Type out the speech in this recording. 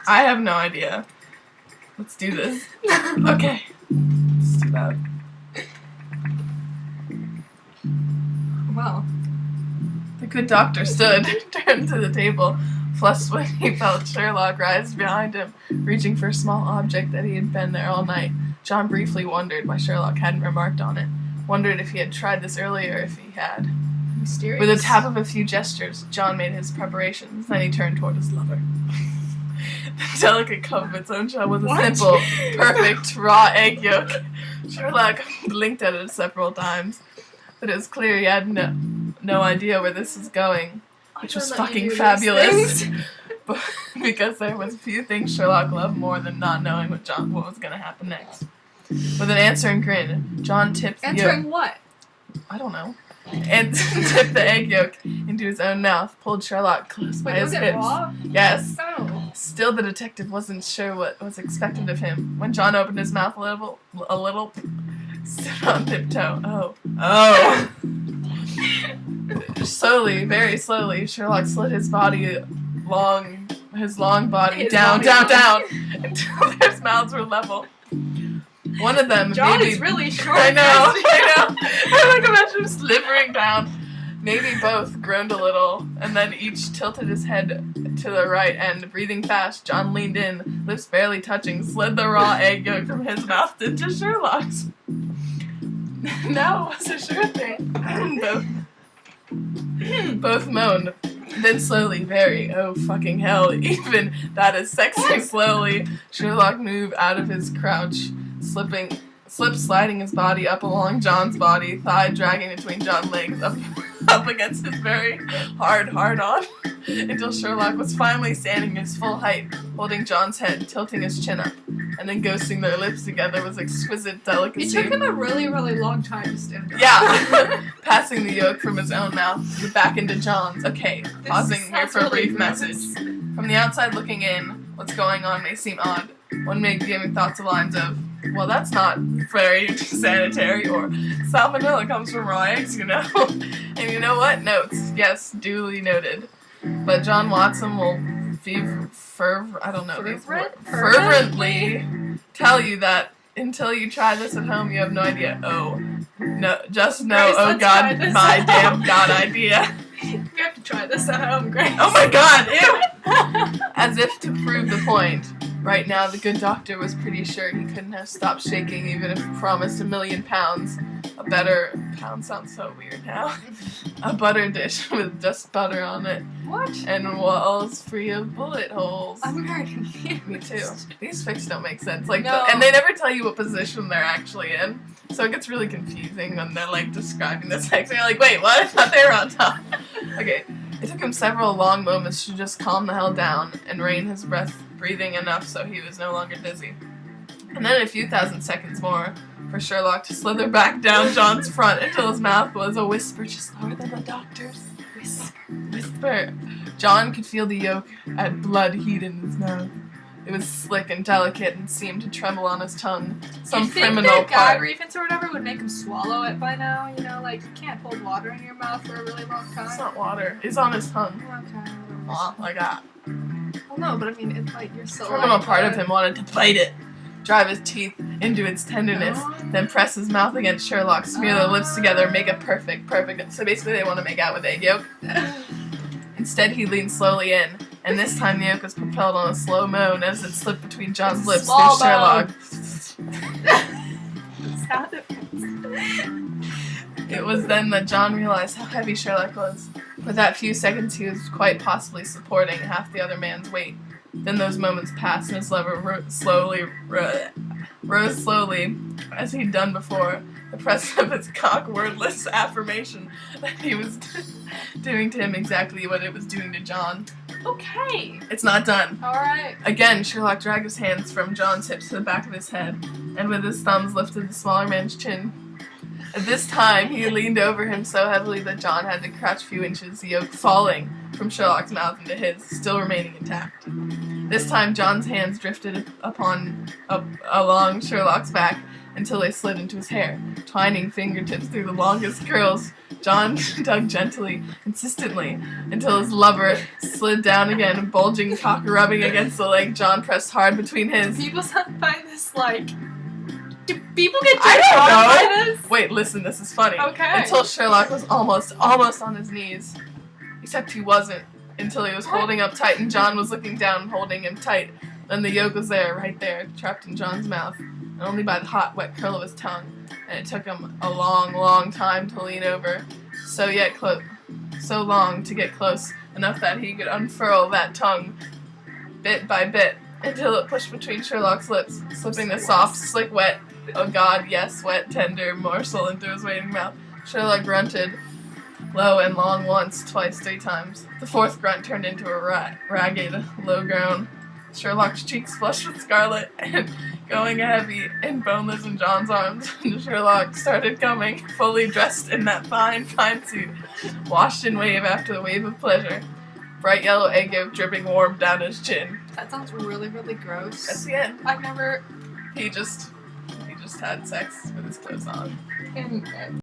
I have no idea. Let's do this. Okay. Let's do that. Well. The good doctor stood, turned to the table, flushed when he felt Sherlock rise behind him, reaching for a small object that he had been there all night. John briefly wondered why Sherlock hadn't remarked on it. Wondered if he had tried this earlier, if he had. Mysterious. With a tap of a few gestures, John made his preparations. Then he turned toward his lover. The delicate cup of its own shell was a simple, perfect, raw egg yolk. Sherlock blinked at it several times, but it was clear he had no idea where this was going, which was fucking fabulous. Because there was a few things Sherlock loved more than not knowing what was going to happen next. With an answering grin, John tipped the yolk. Answering what? I don't know. And tipped the egg yolk into his own mouth, pulled Sherlock close by his hips. Raw? Yes. Oh. Still, the detective wasn't sure what was expected of him. When John opened his mouth a little, stood on tiptoe. Oh. Slowly, very slowly, Sherlock slid his long body down, until their mouths were level. One of them, John maybe, is really short. I know. I like imagine him slithering down. Maybe both groaned a little, and then each tilted his head to the right, and breathing fast, John leaned in, lips barely touching, slid the raw egg yolk from his mouth into Sherlock's. Now it was a sure thing. Both moaned. Then slowly, oh fucking hell, even that is sexy slowly, Sherlock moved out of his crouch, sliding his body up along John's body, thigh dragging between John's legs, up against his very hard-on, until Sherlock was finally standing his full height, holding John's head, tilting his chin up, and then ghosting their lips together with exquisite delicacy. It took him a really, really long time to stand up. Yeah, passing the yolk from his own mouth back into John's. Okay, pausing here for a brief message. From the outside looking in, what's going on may seem odd. One may be giving thoughts of lines of, well, that's not very sanitary, or salmonella comes from raw eggs, you know. And you know what? Notes. Yes, duly noted. But John Watson will fervently tell you that until you try this at home, you have no idea. Oh, no, just no, Grace, oh God, my damn God idea. You have to try this at home, Grace. Oh my God, ew! As if to prove the point. Right now, the good doctor was pretty sure he couldn't have stopped shaking even if he promised £1 million. Pound sounds so weird now. A butter dish with just butter on it. What? And walls free of bullet holes. I'm very confused. Me too. These fics don't make sense. Like, no. And they never tell you what position they're actually in. So it gets really confusing when they're like describing the sex. And you're like, wait, what? I thought they were on top. Okay. It took him several long moments to just calm the hell down and rein his breath, breathing enough so he was no longer dizzy. And then a few thousand seconds more for Sherlock to slither back down John's front until his mouth was a whisper just lower than the doctor's. Whisper. John could feel the yolk at blood heat in his mouth. It was slick and delicate and seemed to tremble on his tongue. Some criminal part. Gag reflex or whatever would make him swallow it by now. You know, like you can't hold water in your mouth for a really long time. It's not water. It's on his tongue. Okay. Like that. Well, no, but I mean, it's like you're so. Criminal part of him wanted to bite it, drive his teeth into its tenderness, then press his mouth against Sherlock, smear their lips together, make it perfect. So basically, they want to make out with egg yolk. Instead, he leaned slowly in, and this time the yolk was propelled on a slow moan as it slipped between John's lips through Sherlock. It was then that John realized how heavy Sherlock was. For that few seconds, he was quite possibly supporting half the other man's weight. Then those moments passed, and his lover rose slowly, as he'd done before, the press of his cock wordless affirmation that he was doing to him exactly what it was doing to John. Okay. It's not done. Alright. Again, Sherlock dragged his hands from John's hips to the back of his head, and with his thumbs lifted the smaller man's chin. At this time, he leaned over him so heavily that John had to crouch a few inches, the yolk falling from Sherlock's mouth into his, still remaining intact. This time, John's hands drifted along Sherlock's back until they slid into his hair, twining fingertips through the longest curls John dug gently, insistently, until his lover slid down again, bulging cock rubbing against the leg John pressed hard between his. People find this like. Do people get I turned on by don't know. this? Wait, listen, this is funny. Okay. Until Sherlock was almost on his knees. Except he wasn't, until he was holding up tight and John was looking down, holding him tight. Then the yolk was there, right there, trapped in John's mouth, and only by the hot, wet curl of his tongue. And it took him a long, long time to lean over, so long to get close enough that he could unfurl that tongue bit by bit until it pushed between Sherlock's lips, slipping the soft, slick, wet, oh God, yes, wet, tender morsel into his waiting mouth. Sherlock grunted low and long once, twice, 3 times. The 4th grunt turned into a ragged, low groan. Sherlock's cheeks flushed with scarlet and going heavy and boneless in John's arms. Sherlock started coming, fully dressed in that fine, fine suit, washed in wave after wave of pleasure. Bright yellow egg yolk dripping warm down his chin. That sounds really, really gross. That's the end. I've never. He just had sex with his clothes on.